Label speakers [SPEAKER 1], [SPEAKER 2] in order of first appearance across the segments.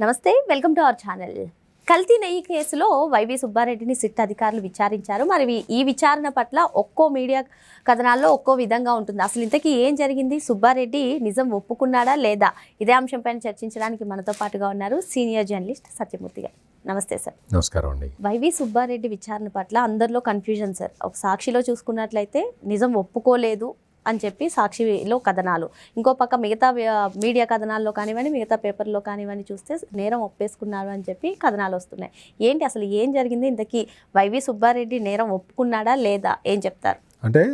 [SPEAKER 1] నమస్తే, welcome to our channel. కల్తీ నెయ్యి కేసులో వైవి సుబ్బారెడ్డిని సిట్ అధికారులు విచారించారు. మరి ఈ విచారణ పట్ల ఒక్కో మీడియా కథనాల్లో ఒక్కో విధంగా ఉంటుంది. అసలు ఇంతకీ ఏం జరిగింది, సుబ్బారెడ్డి నిజం ఒప్పుకున్నాడా లేదా, ఇదే అంశంపైన చర్చించడానికి మనతో పాటుగా ఉన్నారు సీనియర్ జర్నలిస్ట్ సత్యమూర్తి గారు. నమస్తే సార్.
[SPEAKER 2] నమస్కారం అండి.
[SPEAKER 1] వైవి సుబ్బారెడ్డి విచారణ పట్ల అందరిలో కన్ఫ్యూజన్ సార్. ఒక సాక్షిలో చూసుకున్నట్లయితే నిజం ఒప్పుకోలేదు అని చెప్పి సాక్షిలో కథనాలు, ఇంకో పక్క మిగతా మీడియా కథనాల్లో కానివ్వండి, మిగతా పేపర్లో కానివ్వండి చూస్తే నేరం ఒప్పేసుకున్నారు అని చెప్పి కథనాలు వస్తున్నాయి. ఏంటి అసలు ఏం జరిగింది, ఇంతకీ వైవి సుబ్బారెడ్డి నేరం ఒప్పుకున్నాడా లేదా, ఏం చెప్తారు?
[SPEAKER 2] అంటే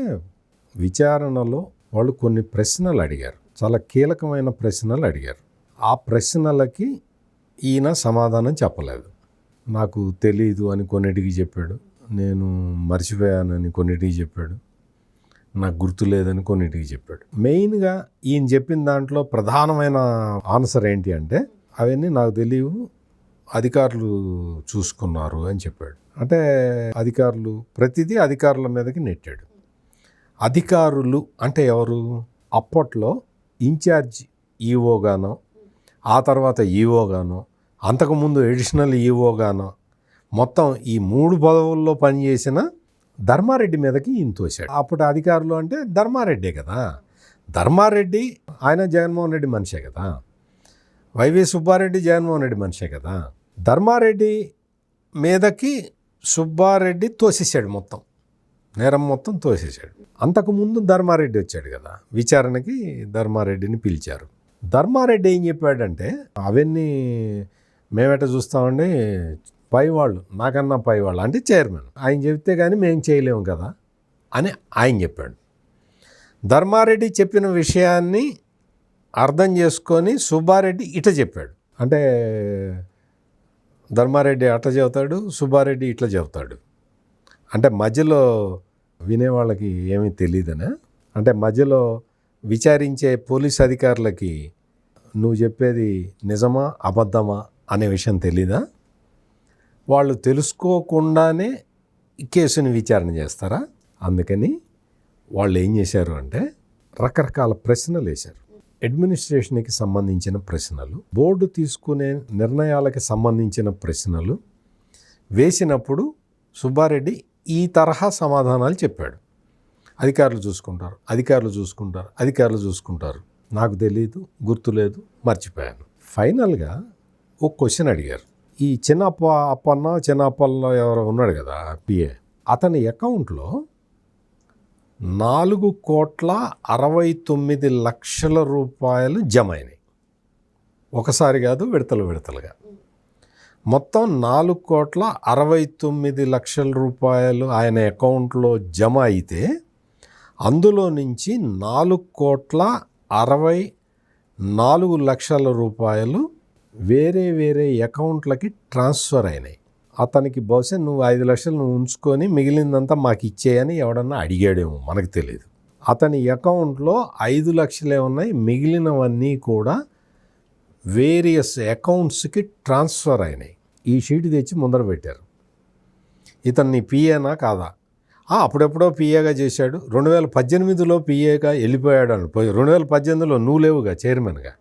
[SPEAKER 2] విచారణలో వాళ్ళు కొన్ని ప్రశ్నలు అడిగారు, చాలా కీలకమైన ప్రశ్నలు అడిగారు. ఆ ప్రశ్నలకి ఈయన సమాధానం చెప్పలేదు. నాకు తెలీదు అని కొన్నిటికి చెప్పాడు, నేను మర్చిపోయానని కొన్నిటికి చెప్పాడు, నాకు గుర్తు లేదని కొన్నిటికి చెప్పాడు. మెయిన్గా ఈయన చెప్పిన దాంట్లో ప్రధానమైన ఆన్సర్ ఏంటి అంటే, అవన్నీ నాకు తెలియవు, అధికారులు చూసుకున్నారు అని చెప్పాడు. అంటే అధికారులు, ప్రతిదీ అధికారుల మీదకి నెట్టాడు. అధికారులు అంటే ఎవరు? అప్పట్లో ఇన్ఛార్జ్ ఈఓగానో, ఆ తర్వాత ఈఓగానో, అంతకుముందు ఎడిషనల్ ఈఓగానో, మొత్తం ఈ 3 పదవుల్లో పనిచేసిన ధర్మారెడ్డి మీదకి ఈయన తోశాడు. అప్పుడు అధికారులు అంటే ధర్మారెడ్డే కదా. ధర్మారెడ్డి ఆయన జగన్మోహన్ రెడ్డి మనిషే కదా, వైవి సుబ్బారెడ్డి జగన్మోహన్ రెడ్డి మనిషే కదా. ధర్మారెడ్డి మీదకి సుబ్బారెడ్డి తోసేసాడు, మొత్తం నేరం మొత్తం తోసేసాడు. అంతకుముందు ధర్మారెడ్డి వచ్చాడు కదా, విచారణకి ధర్మారెడ్డిని పిలిచారు. ధర్మారెడ్డి ఏం చెప్పాడంటే, అవన్నీ మేమెట చూస్తామండి, పైవాళ్ళు, నాకన్నా పైవాళ్ళు అంటే చైర్మన్, ఆయన చెప్తే కానీ మేము చేయలేము కదా అని ఆయన చెప్పాడు. ధర్మారెడ్డి చెప్పిన విషయాన్ని అర్థం చేసుకొని సుబ్బారెడ్డి ఇట చెప్పాడు. అంటే ధర్మారెడ్డి అట్లా చెబుతాడు, సుబ్బారెడ్డి ఇట్లా చెబుతాడు. అంటే మధ్యలో వినేవాళ్ళకి ఏమీ తెలియదనే, అంటే మధ్యలో విచారించే పోలీస్ అధికారులకి నువ్వు చెప్పేది నిజమా అబద్ధమా అనే విషయం తెలీదా? వాళ్ళు తెలుసుకోకుండానే కేసుని విచారణ చేస్తారా? అందుకని వాళ్ళు ఏం చేశారు అంటే, రకరకాల ప్రశ్నలు వేశారు. అడ్మినిస్ట్రేషన్కి సంబంధించిన ప్రశ్నలు, బోర్డు తీసుకునే నిర్ణయాలకు సంబంధించిన ప్రశ్నలు వేసినప్పుడు సుబ్బారెడ్డి ఈ తరహా సమాధానాలు చెప్పాడు. అధికారులు చూసుకుంటారు, అధికారులు చూసుకుంటారు, అధికారులు చూసుకుంటారు, నాకు తెలీదు, గుర్తులేదు, మర్చిపోయాను. ఫైనల్గా ఒక క్వశ్చన్ అడిగారు. ఈ చిన్నప్పల్లో ఎవరో ఉన్నాడు కదా పిఏ, అతని అకౌంట్లో 4,69,00,000 రూపాయలు జమ అయినాయి. ఒకసారి కాదు, విడతలుగా మొత్తం 4,69,00,000 రూపాయలు ఆయన అకౌంట్లో జమ అయితే, అందులో నుంచి 4,64,00,000 రూపాయలు వేరే వేరే అకౌంట్లకి ట్రాన్స్ఫర్ అయినాయి. అతనికి బహుశా నువ్వు 5 లక్షలు నువ్వు ఉంచుకొని మిగిలిందంతా మాకు ఇచ్చేయని ఎవడన్నా అడిగాడేమో, మనకు తెలియదు. అతని అకౌంట్లో 5 లక్షలే ఉన్నాయి, మిగిలినవన్నీ కూడా వేరియస్ అకౌంట్స్కి ట్రాన్స్ఫర్ అయినాయి. ఈ షీట్ తెచ్చి ముందర పెట్టారు. ఇతన్ని పిఏనా కాదా? అప్పుడెప్పుడో పిఏగా చేశాడు, 2018లో పిఏగా వెళ్ళిపోయాడు అని. 2018లో నువ్వు లేవుగా చైర్మన్గా,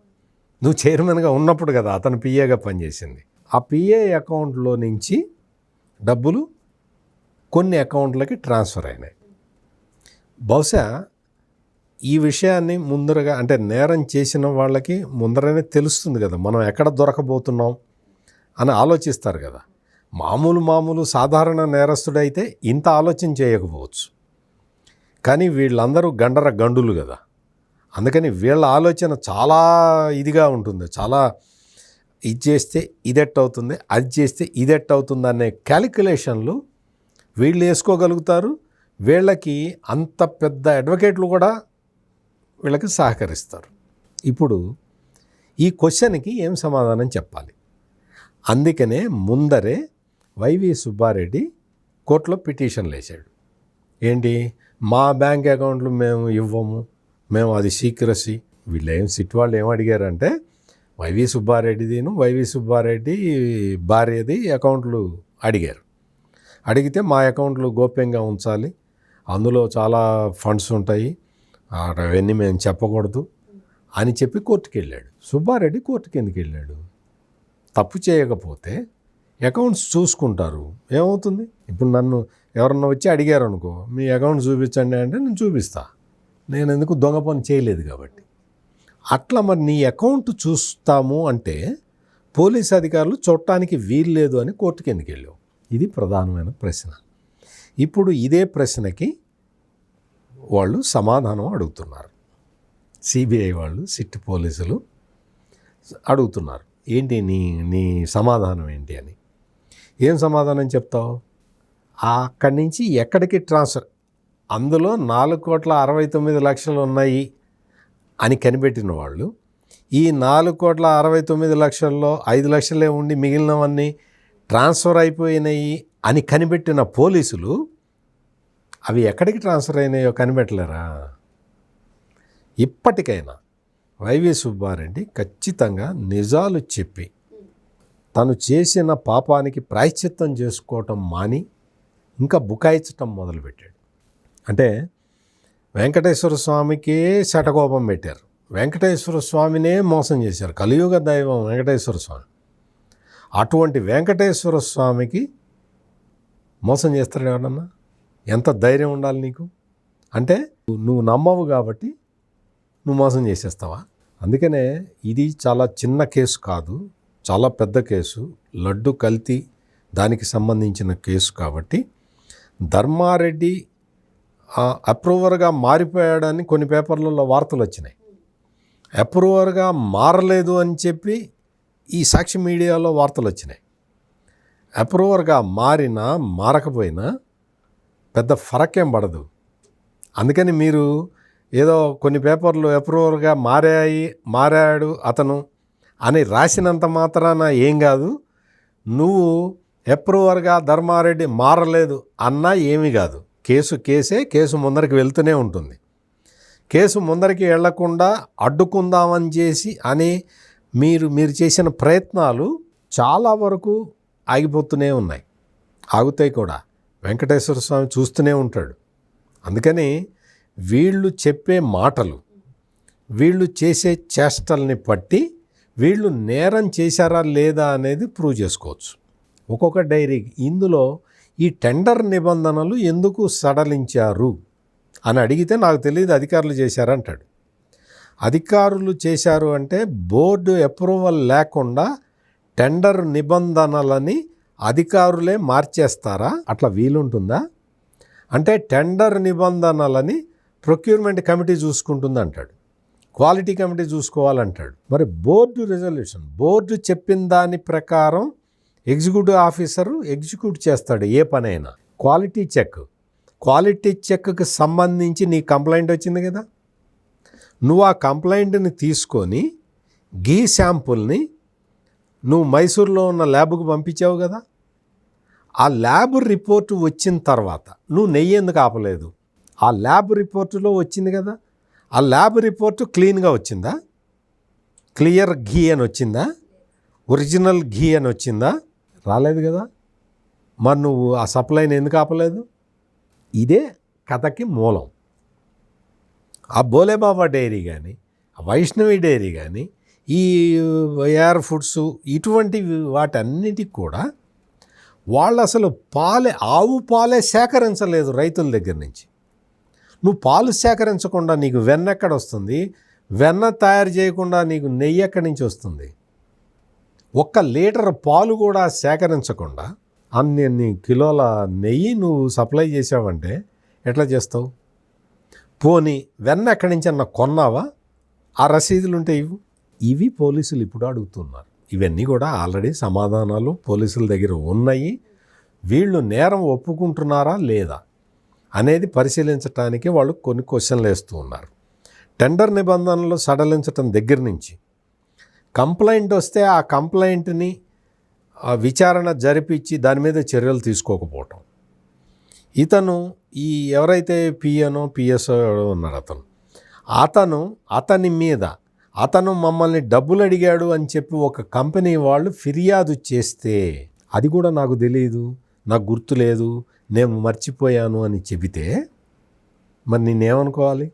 [SPEAKER 2] నువ్వు చైర్మన్గా ఉన్నప్పుడు కదా అతను పిఏగా పనిచేసింది. ఆ పిఏ అకౌంట్లో నుంచి డబ్బులు కొన్ని అకౌంట్లకి ట్రాన్స్ఫర్ అయినాయి. బహుశా ఈ విషయాన్ని ముందరగా, అంటే నేరం చేసిన వాళ్ళకి ముందరనే తెలుస్తుంది కదా, మనం ఎక్కడ దొరకబోతున్నాం అని ఆలోచిస్తారు కదా. మామూలు సాధారణ నేరస్తుడైతే ఇంత ఆలోచన చేయకపోవచ్చు, కానీ వీళ్ళందరూ గండులు కదా. అందుకని వీళ్ళ ఆలోచన చాలా ఇదిగా ఉంటుంది, చాలా ఇది చేస్తే ఇదెట్టవుతుంది, అది చేస్తే ఇదెట్టవుతుంది అనే క్యాలిక్యులేషన్లు వీళ్ళు వేసుకోగలుగుతారు. వీళ్ళకి అంత పెద్ద అడ్వకేట్లు కూడా వీళ్ళకి సహకరిస్తారు. ఇప్పుడు ఈ క్వశ్చన్కి ఏం సమాధానం చెప్పాలి? అందుకనే ముందరే వైవి సుబ్బారెడ్డి కోర్టులో పిటిషన్లు వేశాడు. ఏంటి, మా బ్యాంక్ అకౌంట్లు మేము ఇవ్వము, మేము అది సీక్రసీ. వీళ్ళు సిట్ వాళ్ళు ఏం అడిగారంటే, వైవి సుబ్బారెడ్డి భార్యది అకౌంట్లు అడిగారు. అడిగితే మా అకౌంట్లు గోప్యంగా ఉంచాలి, అందులో చాలా ఫండ్స్ ఉంటాయి, అవన్నీ మేము చెప్పకూడదు అని చెప్పి కోర్టుకి వెళ్ళాడు. సుబ్బారెడ్డి కోర్టుకి ఎందుకు వెళ్ళాడు? తప్పు చేయకపోతే అకౌంట్స్ చూసుకుంటారు. ఏమవుతుంది? ఇప్పుడు నన్ను ఎవరన్నా వచ్చి అడిగారు అనుకో, మీ అకౌంట్ చూపించండి అంటే నేను చూపిస్తా. నేను ఎందుకు దొంగ పని చేయలేదు కాబట్టి. అట్లా మరి నీ అకౌంట్ చూస్తాము అంటే పోలీస్ అధికారులు చూడటానికి వీల్లేదు అని కోర్టుకి ఎందుకు వెళ్ళావు? ఇది ప్రధానమైన ప్రశ్న. ఇప్పుడు ఇదే ప్రశ్నకి వాళ్ళు సమాధానం అడుగుతున్నారు. సిబిఐ వాళ్ళు, సిట్ పోలీసులు అడుగుతున్నారు, ఏంటి నీ సమాధానం ఏంటి అని. ఏం సమాధానం చెప్తావు? అక్కడి నుంచి ఎక్కడికి ట్రాన్స్ఫర్, అందులో 4,69,00,000 ఉన్నాయి అని కనిపెట్టిన వాళ్ళు, ఈ 4,69,00,000లో 5 లక్షలే ఉండి మిగిలినవన్నీ ట్రాన్స్ఫర్ అయిపోయినాయి అని కనిపెట్టిన పోలీసులు అవి ఎక్కడికి ట్రాన్స్ఫర్ అయినాయో కనిపెట్టలేరా? ఇప్పటికైనా వైవి సుబ్బారెడ్డి ఖచ్చితంగా నిజాలు చెప్పి తను చేసిన పాపానికి ప్రాయశ్చిత్తం చేసుకోవటం మాని ఇంకా బుకాయించటం మొదలుపెట్టాడు. అంటే వెంకటేశ్వర స్వామికే శటకోపం పెట్టారు, వెంకటేశ్వర స్వామినే మోసం చేశారు. కలియుగ దైవం వెంకటేశ్వర స్వామి. అటువంటి వెంకటేశ్వర స్వామికి మోసం చేస్తాడు ఎవరన్నా? ఎంత ధైర్యం ఉండాలి నీకు? అంటే నువ్వు నమ్మవు కాబట్టి నువ్వు మోసం చేసేస్తావా? అందుకనే ఇది చాలా చిన్న కేసు కాదు, చాలా పెద్ద కేసు. లడ్డు కల్తీ దానికి సంబంధించిన కేసు కాబట్టి ధర్మారెడ్డి అప్రూవర్గా మారిపోయాడని కొన్ని పేపర్లలో వార్తలు వచ్చినాయి. అప్రూవర్గా మారలేదు అని చెప్పి ఈ సాక్షి మీడియాలో వార్తలు వచ్చినాయి. అప్రూవర్గా మారినా మారకపోయినా పెద్ద ఫరకేం పడదు. అందుకని మీరు ఏదో కొన్ని పేపర్లు అప్రూవర్గా మారాడు అతను అని రాసినంత మాత్రాన ఏం కాదు. నువ్వు అప్రూవర్గా ధర్మారెడ్డి మారలేదు అన్నా ఏమీ కాదు. కేసే, కేసు ముందరికి వెళ్తూనే ఉంటుంది. కేసు ముందరికి వెళ్లకుండా అడ్డుకుందామని చేసి అని మీరు చేసిన ప్రయత్నాలు చాలా వరకు ఆగిపోతూనే ఉన్నాయి, ఆగుతాయి కూడా. వెంకటేశ్వర స్వామి చూస్తూనే ఉంటాడు. అందుకని వీళ్ళు చెప్పే మాటలు, వీళ్ళు చేసే చేష్టల్ని బట్టి వీళ్ళు నేరం చేశారా లేదా అనేది ప్రూవ్ చేసుకోవచ్చు. ఒక్కొక్క డైరీ ఇందులో ఈ టెండర్ నిబంధనలు ఎందుకు సడలించారు అని అడిగితే నాకు తెలియదు, అధికారులు చేశారంటాడు. అధికారులు చేశారు అంటే బోర్డు అప్రూవల్ లేకుండా టెండర్ నిబంధనలని అధికారులే మార్చేస్తారా? అట్లా వీలుంటుందా? అంటే టెండర్ నిబంధనలని ప్రొక్యూర్మెంట్ కమిటీ చూసుకుంటుంది అంటాడు, క్వాలిటీ కమిటీ చూసుకోవాలంటాడు. మరి బోర్డు రెజల్యూషన్, బోర్డు చెప్పిన దాని ప్రకారం ఎగ్జిక్యూటివ్ ఆఫీసరు ఎగ్జిక్యూట్ చేస్తాడు ఏ పనైనా. క్వాలిటీ చెక్కి సంబంధించి నీ కంప్లైంట్ వచ్చింది కదా, నువ్వు ఆ కంప్లైంట్ని తీసుకొని గీ శాంపుల్ని నువ్వు మైసూర్లో ఉన్న ల్యాబ్కు పంపించావు కదా. ఆ ల్యాబ్ రిపోర్టు వచ్చిన తర్వాత నువ్వు నెయ్యి ఎందుకు ఆపలేదు? ఆ ల్యాబ్ రిపోర్టులో వచ్చింది కదా, ఆ ల్యాబ్ రిపోర్టు క్లీన్గా వచ్చిందా? క్లియర్ ఘీ అని వచ్చిందా? ఒరిజినల్ ఘీ అని వచ్చిందా? రాలేదు కదా. మరి నువ్వు ఆ సప్లైని ఎందుకు ఆపలేదు? ఇదే కథకి మూలం. ఆ బోలేబాబా డైరీ కానీ, ఆ వైష్ణవి డైరీ కానీ, ఈ ఏఆర్ ఫుడ్స్, ఇటువంటి వాటన్నిటికి కూడా వాళ్ళు అసలు ఆవు పాలే సేకరించలేదు రైతుల దగ్గర నుంచి. నువ్వు పాలు సేకరించకుండా నీకు వెన్న ఎక్కడ వస్తుంది? వెన్న తయారు చేయకుండా నీకు నెయ్యి ఎక్కడి నుంచి వస్తుంది? 1 లీటర్ పాలు కూడా సేకరించకుండా అన్ని కిలోల నెయ్యి నువ్వు సప్లై చేసావంటే ఎట్లా చేస్తావు? పోనీ వెన్న ఎక్కడి నుంచి అన్న కొన్నావా? ఆ రసీదులు ఉంటే ఇవి పోలీసులు ఇప్పుడు అడుగుతున్నారు. ఇవన్నీ కూడా ఆల్రెడీ సమాధానాలు పోలీసుల దగ్గర ఉన్నాయి. వీళ్ళు నేరం ఒప్పుకుంటున్నారా లేదా అనేది పరిశీలించడానికి వాళ్ళు కొన్ని క్వశ్చన్లు వేస్తూ ఉన్నారు. టెండర్ నిబంధనలు సడలించటం దగ్గర నుంచి కంప్లైంట్ వస్తే ఆ కంప్లైంట్ని విచారణ జరిపించి దాని మీద చర్యలు తీసుకోకపోవటం. ఇతను ఈ ఎవరైతే పిఎస్ఓ ఉన్నాడు అతని మీద అతను మమ్మల్ని డబ్బులు అడిగాడు అని చెప్పి ఒక కంపెనీ వాళ్ళు ఫిర్యాదు చేస్తే, అది కూడా నాకు తెలియదు, నాకు గుర్తులేదు, నేను మర్చిపోయాను అని చెబితే మరి నేనేమనుకోవాలి?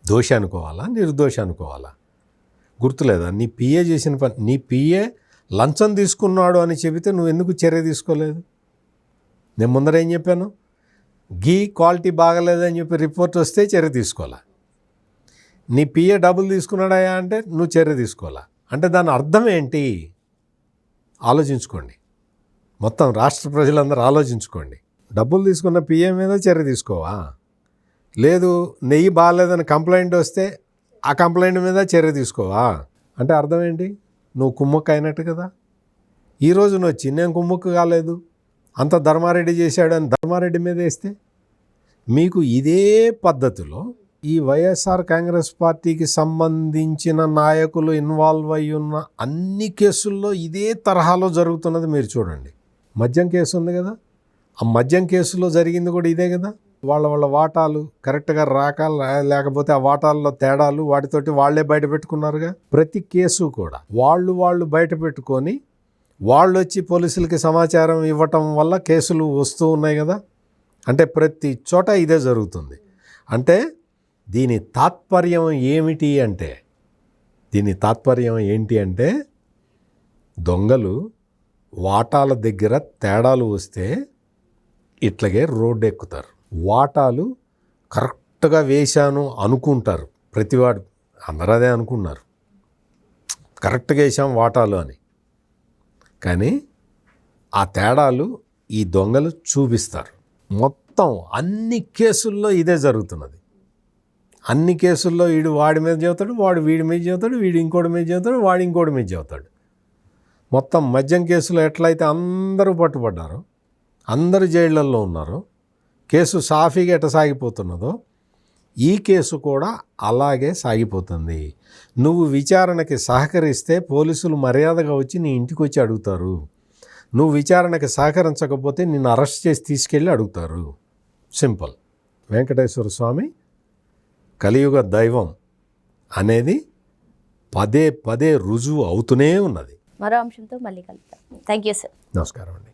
[SPEAKER 2] దోషి అనుకోవాలా, నిర్దోషి అనుకోవాలా? గుర్తులేదా? నీ పిఏ చేసిన పని, నీ పిఏ లంచం తీసుకున్నాడు అని చెబితే నువ్వు ఎందుకు చర్య తీసుకోలేదు? నేను ముందర ఏం చెప్పాను? గీ క్వాలిటీ బాగలేదని చెప్పి రిపోర్ట్ వస్తే చర్య తీసుకోవాలా. నీ పిఏ డబ్బులు తీసుకున్నాడా అంటే నువ్వు చర్య తీసుకోవాలా. అంటే దాని అర్థం ఏంటి? ఆలోచించుకోండి. మొత్తం రాష్ట్ర ప్రజలందరూ ఆలోచించుకోండి. డబ్బులు తీసుకున్న పిఏ మీద చర్య తీసుకోవా? లేదు నెయ్యి బాగాలేదని కంప్లైంట్ వస్తే ఆ కంప్లైంట్ మీద చర్య తీసుకోవా? అంటే అర్థం ఏంటి? నువ్వు కుమ్మక్కు అయినట్టు కదా. ఈరోజు నువ్వు వచ్చి నేను కుమ్మక్కు కాలేదు, అంత ధర్మారెడ్డి చేశాడు అని ధర్మారెడ్డి మీద వేస్తే, మీకు ఇదే పద్ధతిలో ఈ వైఎస్ఆర్ కాంగ్రెస్ పార్టీకి సంబంధించిన నాయకులు ఇన్వాల్వ్ అయి ఉన్న అన్ని కేసుల్లో ఇదే తరహాలో జరుగుతున్నది మీరు చూడండి. మద్యం కేసు ఉంది కదా, ఆ మద్యం కేసులో జరిగింది కూడా ఇదే కదా. వాళ్ళ వాటాలు కరెక్ట్గా రాక లేకపోతే ఆ వాటాల్లో తేడాలు వాటితోటి వాళ్ళే బయట పెట్టుకున్నారుగా. ప్రతి కేసు కూడా వాళ్ళు బయట పెట్టుకొని వాళ్ళు వచ్చి పోలీసులకి సమాచారం ఇవ్వటం వల్ల కేసులు వస్తూ ఉన్నాయి కదా. అంటే ప్రతి చోట ఇదే జరుగుతుంది. అంటే దీని తాత్పర్యం ఏంటి అంటే దొంగలు వాటాల దగ్గర తేడాలు వస్తే ఇట్లాగే రోడ్డు ఎక్కుతారు. వాటాలు కరెక్ట్గా వేశాను అనుకుంటారు ప్రతివాడు. అందరూ అదే అనుకున్నారు, కరెక్ట్గా వేసాం వాటాలు అని. కానీ ఆ తేడాలు ఈ దొంగలు చూపిస్తారు. మొత్తం అన్ని కేసుల్లో ఇదే జరుగుతున్నది. అన్ని కేసుల్లో వీడు వాడి మీద చెబుతాడు, వాడు వీడి మీద చెబుతాడు, వీడు ఇంకోటి మీద చెబుతాడు, వాడు ఇంకోటి మీద చెబుతాడు. మొత్తం మద్యం కేసులో ఎట్లయితే అందరూ పట్టుబడ్డారో, అందరూ జైళ్ళల్లో ఉన్నారో, కేసు సాఫీగా ఎట్ట సాగిపోతున్నదో ఈ కేసు కూడా అలాగే సాగిపోతుంది. నువ్వు విచారణకి సహకరిస్తే పోలీసులు మర్యాదగా వచ్చి నీ ఇంటికి వచ్చి అడుగుతారు. నువ్వు విచారణకి సహకరించకపోతే నిన్ను అరెస్ట్ చేసి తీసుకెళ్ళి అడుగుతారు. సింపుల్. వెంకటేశ్వర స్వామి కలియుగ దైవం అనేది పదే రుజువు అవుతూనే ఉన్నది.
[SPEAKER 1] మరో అంశంతో మళ్ళీ కలుద్దాం. Thank you sir.
[SPEAKER 2] నమస్కారం అండి.